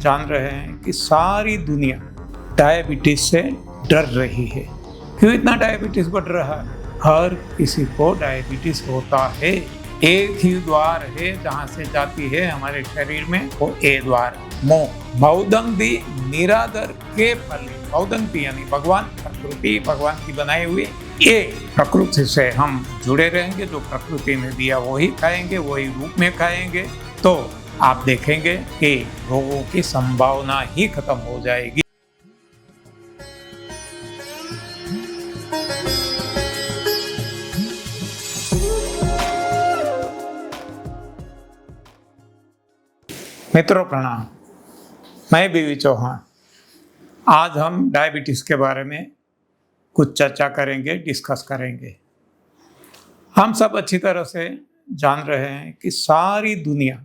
जान रहे हैं कि सारी दुनिया डायबिटीज से डर रही है। क्यों इतना डायबिटीज बढ़ रहा है? हर किसी को डायबिटीज होता है। एक ही द्वार है जहां से जाती है हमारे शरीर में, वो ए द्वार मुंह। बहुदंती निरादर के फल। बहुदंती यानी भगवान, प्रकृति भगवान की बनाई हुई। ये प्रकृति से हम जुड़े रहेंगे, जो प्रकृति ने दिया वही खाएंगे, वही रूप में खाएंगे, तो आप देखेंगे कि रोगों की संभावना ही खत्म हो जाएगी। मित्रों प्रणाम, मैं बीवी चौहान। आज हम डायबिटीज के बारे में कुछ चर्चा करेंगे, डिस्कस करेंगे। हम सब अच्छी तरह से जान रहे हैं कि सारी दुनिया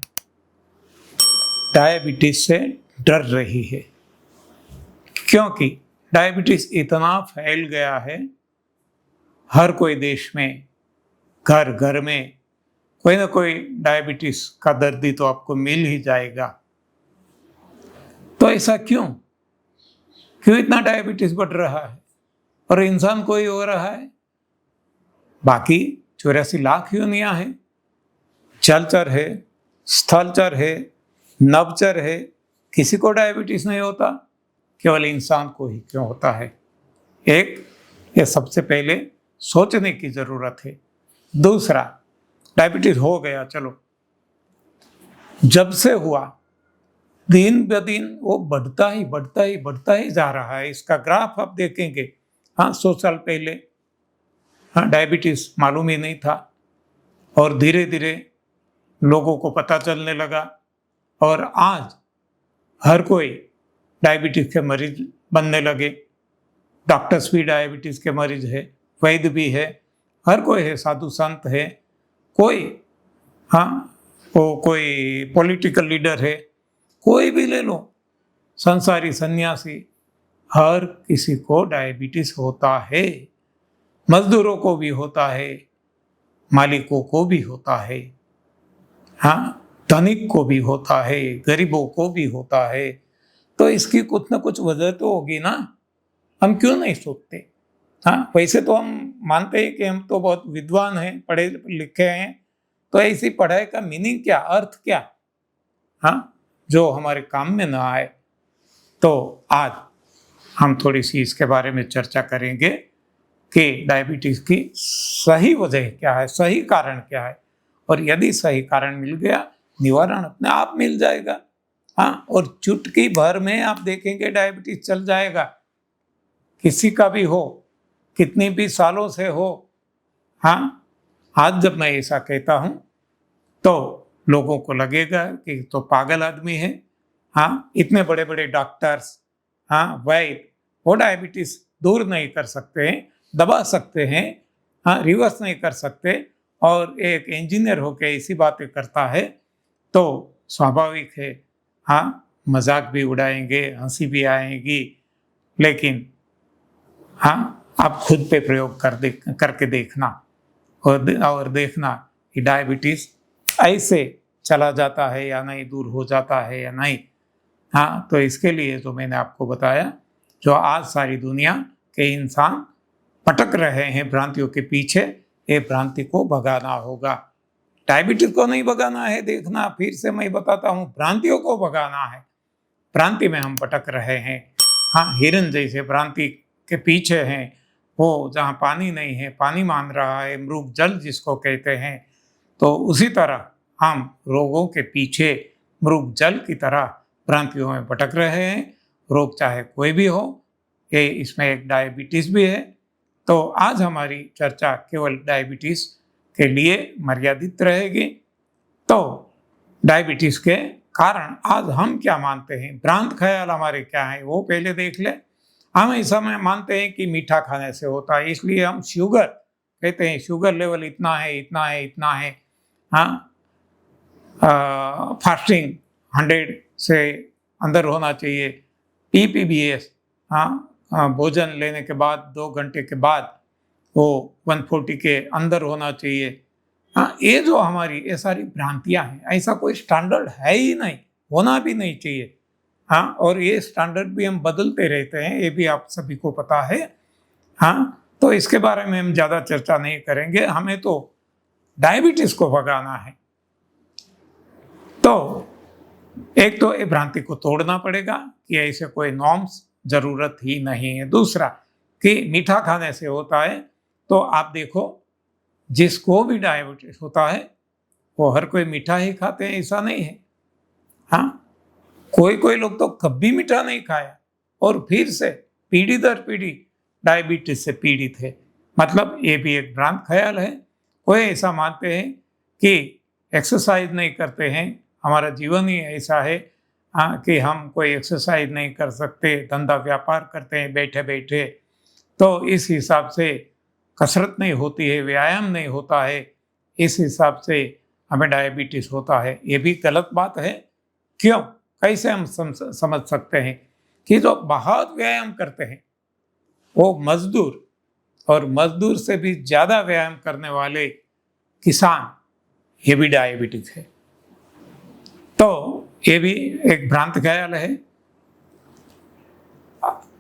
डायबिटीज से डर रही है, क्योंकि डायबिटीज इतना फैल गया है। हर कोई देश में, घर घर में कोई ना कोई डायबिटीज का दर्दी तो आपको मिल ही जाएगा। तो ऐसा क्यों इतना डायबिटीज बढ़ रहा है और इंसान को ही हो रहा है? बाकी 84 लाख योनियां हैं। जलचर है, स्थलचर है, नभचर है, किसी को डायबिटीज नहीं होता, केवल इंसान को ही क्यों होता है? ये सबसे पहले सोचने की जरूरत है। दूसरा, डायबिटीज हो गया, चलो, जब से हुआ दिन ब दिन वो बढ़ता ही जा रहा है। इसका ग्राफ आप देखेंगे। 100 साल पहले डायबिटीज मालूम ही नहीं था, और धीरे धीरे लोगों को पता चलने लगा, और आज हर कोई डायबिटीज के मरीज बनने लगे। डॉक्टर्स भी डायबिटीज के मरीज है, वैद्य भी है, हर कोई है, साधु संत है, कोई पॉलिटिकल लीडर है, कोई भी ले लो, संसारी सन्यासी, हर किसी को डायबिटीज होता है। मजदूरों को भी होता है, मालिकों को भी होता है, धनिक को भी होता है, गरीबों को भी होता है। तो इसकी कुछ ना कुछ वजह तो होगी ना। हम क्यों नहीं सोचते? वैसे तो हम मानते हैं कि हम तो बहुत विद्वान हैं, पढ़े लिखे हैं, तो ऐसी पढ़ाई का मीनिंग क्या, अर्थ क्या, जो हमारे काम में ना आए। तो आज हम थोड़ी सी इसके बारे में चर्चा करेंगे कि डायबिटीज की सही वजह क्या है, सही कारण क्या है, और यदि सही कारण मिल गया, निवारण अपने आप मिल जाएगा। और चुटकी भर में आप देखेंगे डायबिटीज चल जाएगा। किसी का भी हो, कितनी भी सालों से हो। आज जब मैं ऐसा कहता हूं तो लोगों को लगेगा कि तो पागल आदमी है। इतने बड़े बड़े डॉक्टर्स, वैद्य, वो डायबिटीज दूर नहीं कर सकते हैं, दबा सकते हैं, रिवर्स नहीं कर सकते, और एक इंजीनियर होकर ऐसी बातें करता है तो स्वाभाविक है, मजाक भी उड़ाएंगे, हंसी भी आएगी। लेकिन आप खुद पे प्रयोग करके देखना और देखना कि डायबिटीज ऐसे चला जाता है या नहीं, दूर हो जाता है या नहीं। तो इसके लिए जो मैंने आपको बताया, जो आज सारी दुनिया के इंसान भटक रहे हैं भ्रांतियों के पीछे, ये भ्रांति को भगाना होगा। डायबिटीज को नहीं भगाना है, देखना, फिर से मैं बताता हूँ, भ्रांतियों को भगाना है। भ्रांति में हम भटक रहे हैं। हिरन जैसे भ्रांति के पीछे हैं, वो जहाँ पानी नहीं है पानी मान रहा है, मृग जल जिसको कहते हैं। तो उसी तरह हम रोगों के पीछे मृग जल की तरह भ्रांतियों में भटक रहे हैं। रोग चाहे कोई भी हो, ये इसमें एक डायबिटीज भी है। तो आज हमारी चर्चा केवल डायबिटीज के लिए मर्यादित रहेगी। तो डायबिटीज के कारण आज हम क्या मानते हैं, भ्रांत ख्याल हमारे क्या है, वो पहले देख ले। हम ऐसा मानते हैं कि मीठा खाने से होता है, इसलिए हम शुगर कहते हैं, शुगर लेवल इतना है, इतना है, इतना है। फास्टिंग 100 से अंदर होना चाहिए। PPBS, भोजन लेने के बाद 2 घंटे के बाद वो 140 के अंदर होना चाहिए। ये जो हमारी ये सारी भ्रांतियां हैं, ऐसा कोई स्टैंडर्ड है ही नहीं, होना भी नहीं चाहिए। हाँ, और ये स्टैंडर्ड भी हम बदलते रहते हैं, ये भी आप सभी को पता है। हाँ, तो इसके बारे में हम ज़्यादा चर्चा नहीं करेंगे, हमें तो डायबिटीज को भगाना है। तो एक तो ये भ्रांति को तोड़ना पड़ेगा कि ऐसे कोई नॉर्म्स जरूरत ही नहीं है। दूसरा कि मीठा खाने से होता है, तो आप देखो जिसको भी डायबिटीज होता है वो हर कोई मीठा ही खाते हैं, ऐसा नहीं है। हाँ, कोई कोई लोग तो कभी मीठा नहीं खाया और फिर से पीढ़ी दर पीढ़ी डायबिटीज से पीड़ित है। मतलब ये भी एक भ्रांत ख्याल है। कोई ऐसा मानते हैं कि एक्सरसाइज नहीं करते हैं, हमारा जीवन ही ऐसा है कि हम कोई एक्सरसाइज नहीं कर सकते, धंधा व्यापार करते हैं बैठे बैठे, तो इस हिसाब से कसरत नहीं होती है, व्यायाम नहीं होता है, इस हिसाब से हमें डायबिटीज होता है। ये भी गलत बात है। क्यों? कैसे हम समझ सकते हैं कि जो बहुत व्यायाम करते हैं वो मजदूर, और मजदूर से भी ज़्यादा व्यायाम करने वाले किसान, ये भी डायबिटिक है। तो ये भी एक भ्रांत ख्याल है।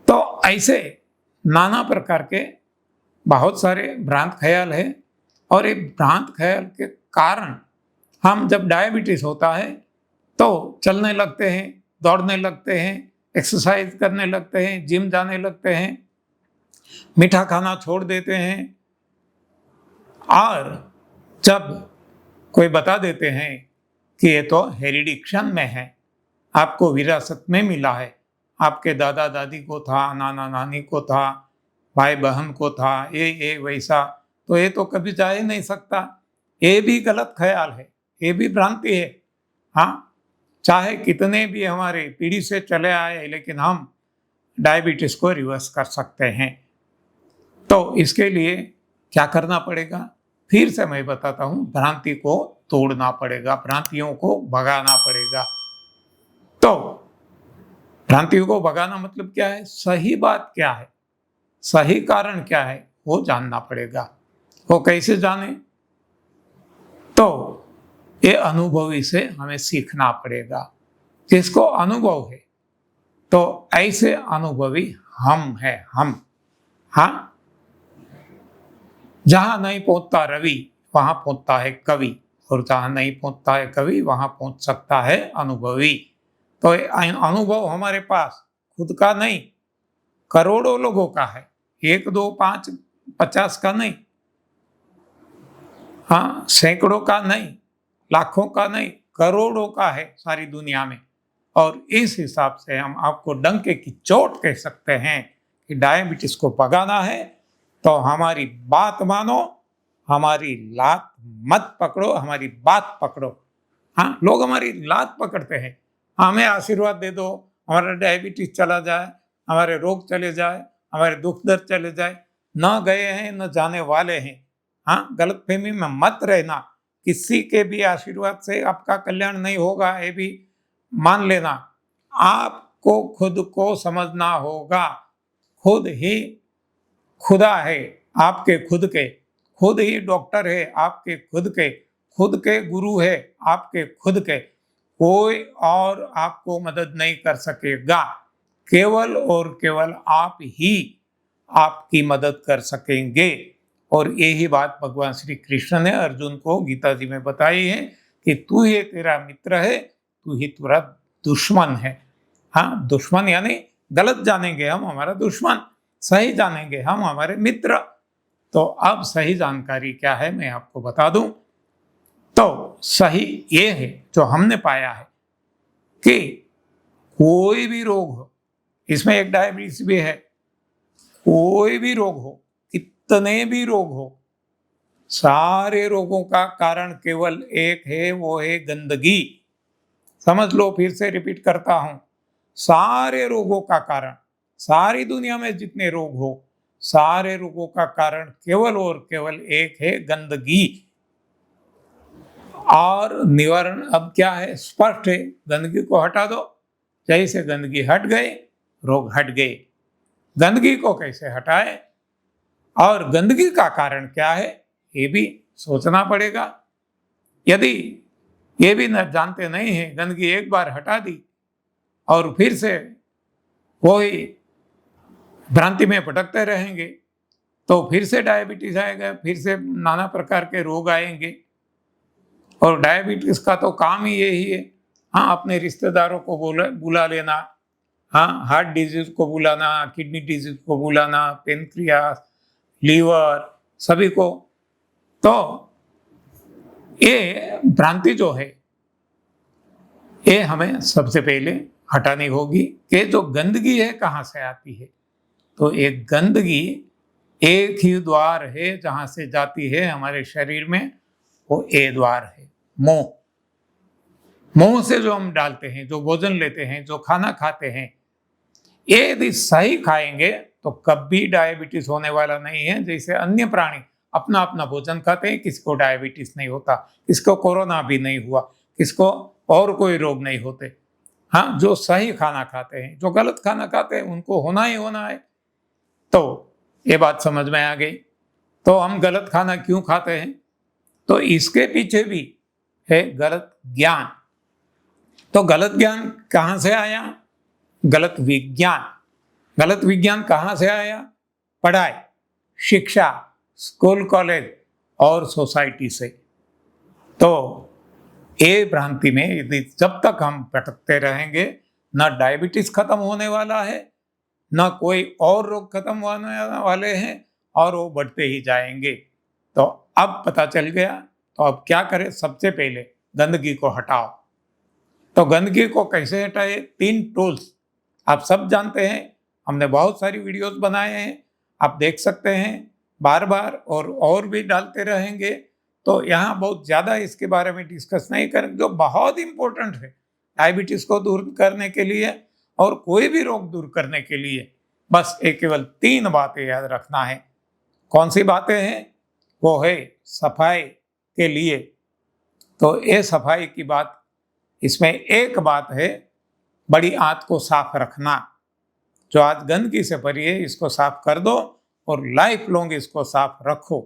तो ऐसे नाना प्रकार के बहुत सारे भ्रांत ख्याल है, और ये भ्रांत ख्याल के कारण हम जब डायबिटीज होता है तो चलने लगते हैं, दौड़ने लगते हैं, एक्सरसाइज करने लगते हैं, जिम जाने लगते हैं, मीठा खाना छोड़ देते हैं। और जब कोई बता देते हैं कि ये तो हेरिडिक्शन में है, आपको विरासत में मिला है, आपके दादा दादी को था, नाना नानी को था, भाई बहन को था, ये वैसा, तो ये तो कभी जा ही नहीं सकता। ये भी गलत ख्याल है, ये भी भ्रांति है। हाँ, चाहे कितने भी हमारे पीढ़ी से चले आए, लेकिन हम डायबिटीज को रिवर्स कर सकते हैं। तो इसके लिए क्या करना पड़ेगा? फिर से मैं बताता हूँ, भ्रांति को तोड़ना पड़ेगा, भ्रांतियों को भगाना पड़ेगा। तो भ्रांतियों को भगाना मतलब क्या है? सही बात क्या है, सही कारण क्या है, वो जानना पड़ेगा। वो कैसे जाने? तो ये अनुभवी से हमें सीखना पड़ेगा। जिसको अनुभव है, तो ऐसे अनुभवी हम हैं, हम। हाँ, जहां नहीं पहुंचता रवि वहां पहुंचता है कवि, और जहां नहीं पहुंचता है कवि वहां पहुंच सकता है अनुभवी। तो अनुभव हमारे पास खुद का नहीं, करोड़ों लोगों का है, 1 2 5 50 का नहीं, हाँ, सैकड़ों का नहीं, लाखों का नहीं, करोड़ों का है सारी दुनिया में। और इस हिसाब से हम आपको डंके की चोट कह सकते हैं कि डायबिटीज को भगाना है तो हमारी बात मानो, हमारी लात मत पकड़ो, हमारी बात पकड़ो। हाँ, लोग हमारी लात पकड़ते हैं, हमें आशीर्वाद दे दो, हमारा डायबिटीज चला जाए, हमारे रोग चले जाए, हमारे दुख दर्द चले जाए। न गए हैं न जाने वाले हैं। हाँ, गलतफहमी में मत रहना, किसी के भी आशीर्वाद से आपका कल्याण नहीं होगा, ये भी मान लेना। आपको खुद को समझना होगा, खुद ही खुदा है आपके खुद ही डॉक्टर है आपके खुद के गुरु है आपके खुद के, कोई और आपको मदद नहीं कर सकेगा, केवल और केवल आप ही आपकी मदद कर सकेंगे। और यही बात भगवान श्री कृष्ण ने अर्जुन को गीता जी में बताई है कि तू ही तेरा मित्र है, तू ही तेरा दुश्मन है। हाँ, दुश्मन यानी गलत जानेंगे हम हमारा दुश्मन, सही जानेंगे हम हमारे मित्र। तो अब सही जानकारी क्या है मैं आपको बता दूं। तो सही ये है जो हमने पाया है कि कोई भी रोग हो, इसमें एक डायबिटीज भी है, कोई भी रोग हो, कितने भी रोग हो, सारे रोगों का कारण केवल एक है, वो है गंदगी। समझ लो, फिर से रिपीट करता हूं, सारे रोगों का कारण, सारी दुनिया में जितने रोग हो, सारे रोगों का कारण केवल और केवल एक है, गंदगी। और निवारण अब क्या है? स्पष्ट है, गंदगी को हटा दो, जैसे गंदगी हट गई रोग हट गए। गंदगी को कैसे हटाए और गंदगी का कारण क्या है, ये भी सोचना पड़ेगा। यदि ये भी न जानते नहीं है, गंदगी एक बार हटा दी और फिर से वही भ्रांति में भटकते रहेंगे तो फिर से डायबिटीज आएगा, फिर से नाना प्रकार के रोग आएंगे। और डायबिटीज का तो काम ही यही है, हाँ, अपने रिश्तेदारों को बुला लेना, हाँ, हार्ट डिजीज को बुलाना, किडनी डिजीज को बुलाना, पेनक्रियास, लीवर, सभी को। तो ये भ्रांति जो है ये हमें सबसे पहले हटानी होगी कि जो गंदगी है कहाँ से आती है। तो एक गंदगी एक ही द्वार है जहाँ से जाती है हमारे शरीर में, वो ए द्वार है, मुंह। मुंह से जो हम डालते हैं, जो भोजन लेते हैं, जो खाना खाते हैं, ये यदि सही खाएंगे तो कभी डायबिटीज होने वाला नहीं है। जैसे अन्य प्राणी अपना अपना भोजन खाते हैं, किसी को डायबिटीज नहीं होता, किसको कोरोना भी नहीं हुआ, किसको और कोई रोग नहीं होते। हाँ, जो सही खाना खाते हैं, जो गलत खाना खाते हैं उनको होना ही होना है। तो ये बात समझ में आ गई। तो हम गलत खाना क्यों खाते हैं, तो इसके पीछे भी है गलत ज्ञान। तो गलत ज्ञान कहाँ से आया? गलत विज्ञान। गलत विज्ञान कहाँ से आया? पढ़ाई, शिक्षा, स्कूल, कॉलेज और सोसाइटी से। तो ये भ्रांति में यदि जब तक हम भटकते रहेंगे, ना डायबिटीज खत्म होने वाला है, ना कोई और रोग खत्म होने वाले हैं, और वो बढ़ते ही जाएंगे। तो अब पता चल गया, तो अब क्या करें? सबसे पहले गंदगी को हटाओ। तो गंदगी को कैसे हटाए? 3 टूल्स आप सब जानते हैं, हमने बहुत सारी वीडियोस बनाए हैं, आप देख सकते हैं बार बार, और भी डालते रहेंगे। तो यहाँ बहुत ज़्यादा इसके बारे में डिस्कस नहीं करें, जो बहुत इम्पोर्टेंट है डायबिटीज़ को दूर करने के लिए और कोई भी रोग दूर करने के लिए। बस एक केवल 3 बातें याद रखना है। कौन सी बातें हैं? वो है सफाई के लिए। तो ये सफाई की बात, इसमें एक बात है, बड़ी आंत को साफ रखना। जो आज गंदगी से भरी है इसको साफ कर दो और लाइफ लॉन्ग इसको साफ रखो।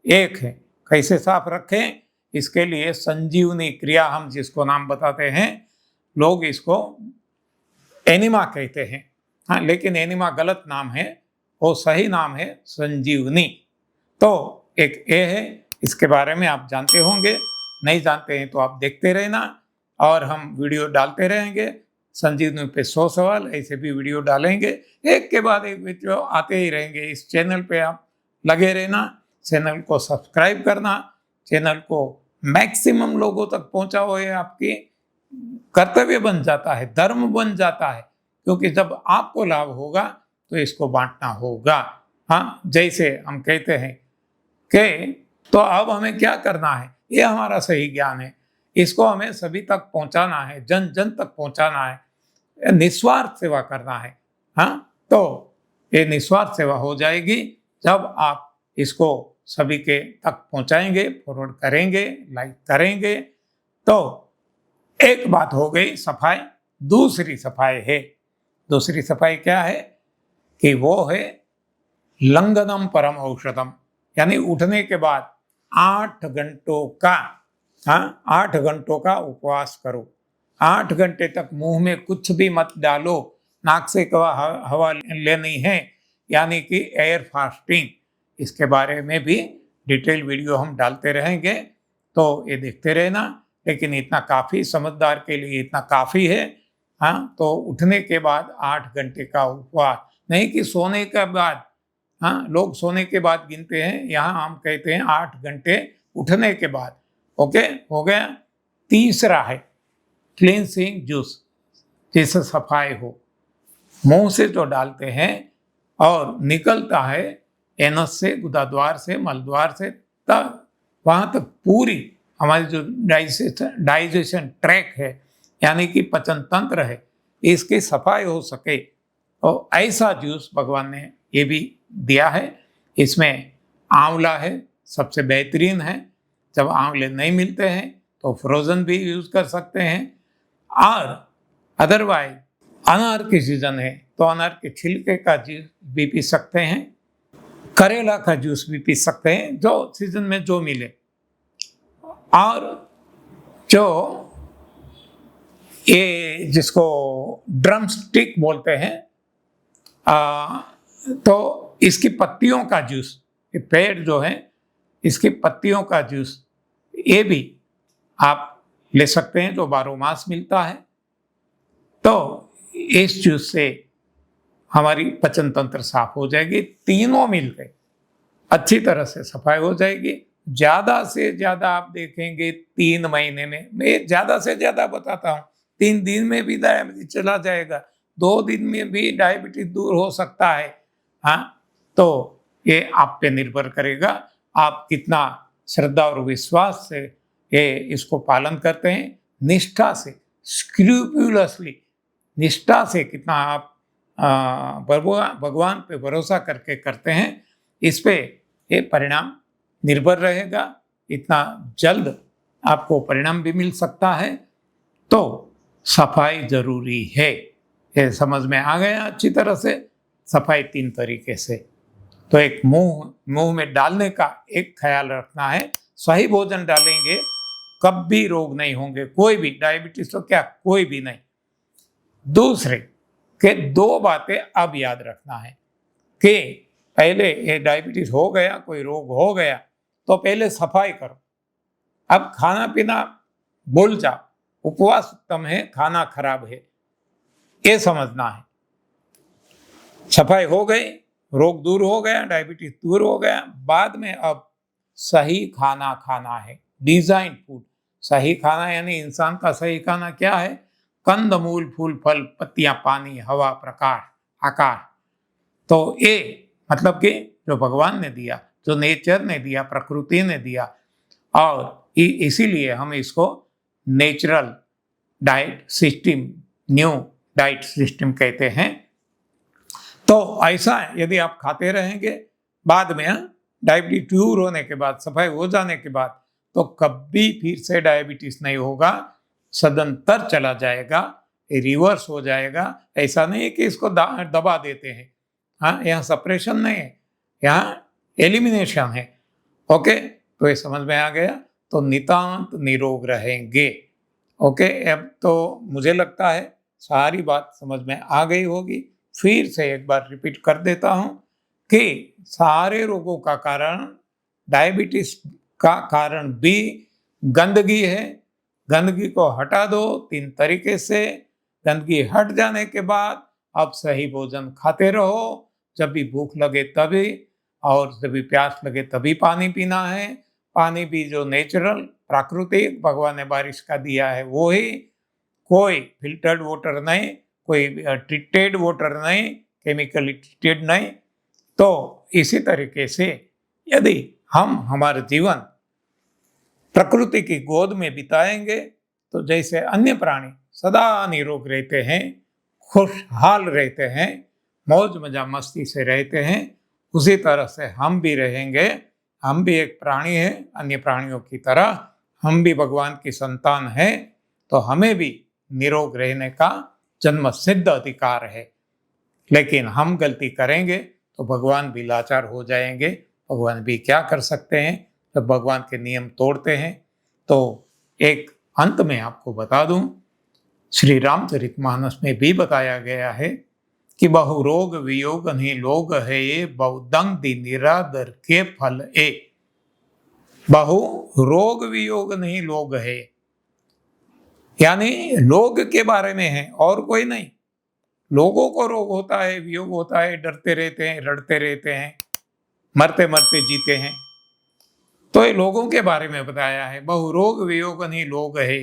एक है, कैसे साफ रखें? इसके लिए संजीवनी क्रिया, हम जिसको नाम बताते हैं, लोग इसको एनिमा कहते हैं, हाँ, लेकिन एनिमा गलत नाम है, वो सही नाम है संजीवनी। तो एक ये है, इसके बारे में आप जानते होंगे, नहीं जानते हैं तो आप देखते रहना, और हम वीडियो डालते रहेंगे। संजीवनी पे 100 सवाल ऐसे भी वीडियो डालेंगे, एक के बाद एक वीडियो आते ही रहेंगे। इस चैनल पे आप लगे रहना, चैनल को सब्सक्राइब करना, चैनल को मैक्सिमम लोगों तक पहुंचाओ। ये आपकी कर्तव्य बन जाता है, धर्म बन जाता है, क्योंकि जब आपको लाभ होगा तो इसको बांटना होगा। हाँ, जैसे हम कहते हैं कि तो अब हमें क्या करना है, ये हमारा सही ज्ञान है, इसको हमें सभी तक पहुंचाना है, जन जन तक पहुंचाना है, निस्वार्थ सेवा करना है। हाँ, तो ये निस्वार्थ सेवा हो जाएगी जब आप इसको सभी के तक पहुंचाएंगे, फॉरवर्ड करेंगे, लाइक करेंगे। तो एक बात हो गई सफाई। दूसरी सफाई है, दूसरी सफाई क्या है कि वो है लंघनम परम औषधम, यानी उठने के बाद 8 घंटों का, हाँ, 8 घंटों का उपवास करो। 8 घंटे तक मुंह में कुछ भी मत डालो, नाक से हवा लेनी है, यानी कि एयर फास्टिंग। इसके बारे में भी डिटेल वीडियो हम डालते रहेंगे, तो ये देखते रहना। लेकिन इतना काफ़ी, समझदार के लिए इतना काफ़ी है। हाँ, तो उठने के बाद 8 घंटे का उपवास, नहीं कि सोने के बाद। हाँ, लोग सोने के बाद गिनते हैं, यहाँ हम कहते हैं 8 घंटे उठने के बाद। ओके, हो गया। तीसरा है क्लींसिंग जूस, जिससे सफाई हो। मुंह से जो डालते हैं और निकलता है एनस से, गुदाद्वार से, मलद्वार से, तब वहाँ तक पूरी हमारी जो डाइजेशन ट्रैक है, यानी कि पचन तंत्र है, इसकी सफाई हो सके। और ऐसा जूस भगवान ने ये भी दिया है। इसमें आंवला है, सबसे बेहतरीन है। जब आंवले नहीं मिलते हैं तो फ्रोज़न भी यूज़ कर सकते हैं, और अदरवाइज अनार की सीज़न है तो अनार के छिलके का जूस भी पी सकते हैं, करेला का जूस भी पी सकते हैं, जो सीज़न में जो मिले। और जो ये जिसको ड्रम स्टिक बोलते हैं, तो इसकी पत्तियों का जूस, ये पेड़ जो है इसकी पत्तियों का जूस, ये भी आप ले सकते हैं, जो 12 मास मिलता है। तो इस जूस से हमारी पाचन तंत्र साफ हो जाएगी। तीनों मिलकर अच्छी तरह से सफाई हो जाएगी। ज़्यादा से ज़्यादा आप देखेंगे 3 महीने में, मैं ज़्यादा से ज़्यादा बताता हूँ, 3 दिन में भी डायबिटीज चला जाएगा, 2 दिन में भी डायबिटीज दूर हो सकता है। हाँ, तो ये आप पे निर्भर करेगा, आप कितना श्रद्धा और विश्वास से ये इसको पालन करते हैं, निष्ठा से, स्क्रूपुलसली, निष्ठा से कितना आप भगवान पे भरोसा करके करते हैं, इस पे ये परिणाम निर्भर रहेगा। इतना जल्द आपको परिणाम भी मिल सकता है। तो सफाई जरूरी है, ये समझ में आ गया अच्छी तरह से। सफाई 3 तरीके से, तो एक मुंह में डालने का एक ख्याल रखना है, सही भोजन डालेंगे कभी रोग नहीं होंगे, कोई भी, डायबिटीज तो क्या, कोई भी नहीं। दूसरे के 2 बातें अब याद रखना है कि पहले ये डायबिटीज हो गया, कोई रोग हो गया, तो पहले सफाई करो। अब खाना पीना भूल जाओ, उपवास उत्तम है, खाना खराब है, ये समझना है। सफाई हो गई, रोग दूर हो गया, डायबिटीज दूर हो गया, बाद में अब सही खाना खाना है, डिजाइन फूड। सही खाना यानी इंसान का सही खाना क्या है? कंद मूल फूल फल पत्तियां पानी हवा प्रकाश आकाश। तो ये मतलब कि जो भगवान ने दिया, जो नेचर ने दिया, प्रकृति ने दिया, और इसीलिए हम इसको natural diet system, new diet system कहते हैं। तो ऐसा यदि आप खाते रहेंगे, बाद में डायबिटीज दूर होने के बाद, सफाई हो जाने के बाद, तो कभी फिर से डायबिटीज नहीं होगा, सदंतर चला जाएगा, रिवर्स हो जाएगा। ऐसा नहीं है कि इसको दबा देते हैं, हाँ, यहाँ सप्रेशन नहीं है, यहाँ एलिमिनेशन है। ओके, तो ये समझ में आ गया, तो नितांत निरोग रहेंगे। ओके, अब तो मुझे लगता है सारी बात समझ में आ गई होगी। फिर से एक बार रिपीट कर देता हूँ कि सारे रोगों का कारण, डायबिटीज का कारण भी गंदगी है। गंदगी को हटा दो 3 तरीके से। गंदगी हट जाने के बाद अब सही भोजन खाते रहो, जब भी भूख लगे तभी, और जब भी प्यास लगे तभी पानी पीना है। पानी भी जो नेचुरल प्राकृतिक भगवान ने बारिश का दिया है वो ही, कोई फिल्टर्ड वाटर नहीं, कोई ट्रीटेड वाटर नहीं, केमिकली ट्रीटेड नहीं। तो इसी तरीके से यदि हम हमारे जीवन प्रकृति की गोद में बिताएंगे, तो जैसे अन्य प्राणी सदा निरोग रहते हैं, खुशहाल रहते हैं, मौज मजा मस्ती से रहते हैं, उसी तरह से हम भी रहेंगे। हम भी एक प्राणी हैं, अन्य प्राणियों की तरह हम भी भगवान की संतान हैं, तो हमें भी निरोग रहने का जन्म सिद्ध अधिकार है। लेकिन हम गलती करेंगे तो भगवान भी लाचार हो जाएंगे। भगवान भी क्या कर सकते हैं जब भगवान के नियम तोड़ते हैं। तो एक अंत में आपको बता दूं, श्री रामचरितमानस में भी बताया गया है कि बहु रोग वियोग नहीं लोग है ये, बहुदंग दी निरादर के फल ए। बहु रोग वियोग नहीं लोग है, यानी लोग के बारे में है और कोई नहीं। लोगों को रोग होता है, वियोग होता है, डरते रहते हैं, रड़ते रहते हैं, मरते मरते जीते हैं। तो ये लोगों के बारे में बताया है, बहु रोग वियोग नहीं लोग है।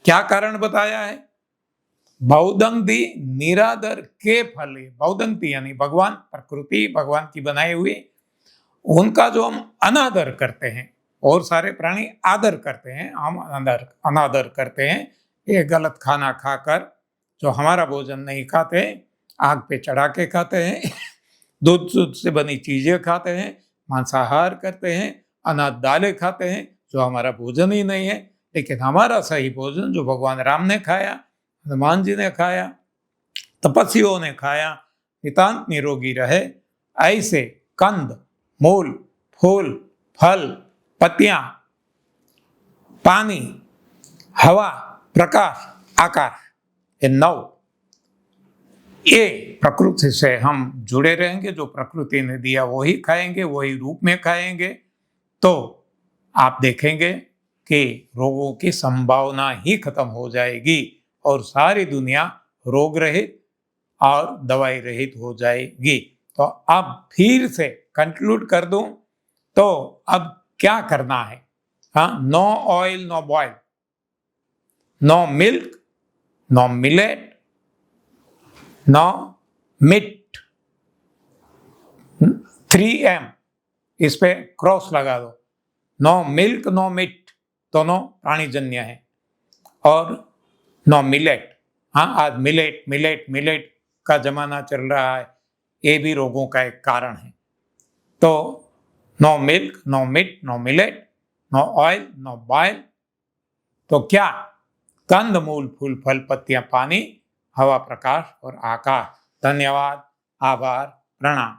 क्या कारण बताया है? बहुदंती निरादर के फल। बहुदंती यानी भगवान, प्रकृति भगवान की बनाई हुई, उनका जो हम अनादर करते हैं, और सारे प्राणी आदर करते हैं, हम अनादर करते हैं। ये गलत खाना खाकर, जो हमारा भोजन नहीं खाते, आग पे चढ़ा के खाते हैं, दूध से बनी चीजें खाते हैं, मांसाहार करते हैं, अनाज दालें खाते हैं, जो हमारा भोजन ही नहीं है। लेकिन हमारा सही भोजन जो भगवान राम ने खाया, हनुमान जी ने खाया, तपस्वियों ने खाया, नितांत निरोगी रहे, ऐसे कंद मूल फूल फल पत्तियां पानी हवा प्रकाश आकार, ये 9, ये प्रकृति से हम जुड़े रहेंगे, जो प्रकृति ने दिया वही खाएंगे, वही रूप में खाएंगे, तो आप देखेंगे कि रोगों की संभावना ही खत्म हो जाएगी और सारी दुनिया रोग रहित और दवाई रहित हो जाएगी। तो अब फिर से कंक्लूड कर दूं तो अब क्या करना है? हाँ, no oil no boil, no milk no millet no meat, 3M इस पे क्रॉस लगा दो। नो मिल्क नो मीट दोनों प्राणीजन्य है, और नो मिलेट, हाँ आज मिलेट मिलेट मिलेट का जमाना चल रहा है, ये भी रोगों का एक कारण है। तो no milk no meat no millet no oil no boil, तो क्या? कंद मूल फूल फल पत्तियां पानी, हवा प्रकाश और आकाश। धन्यवाद, आभार, प्रणाम।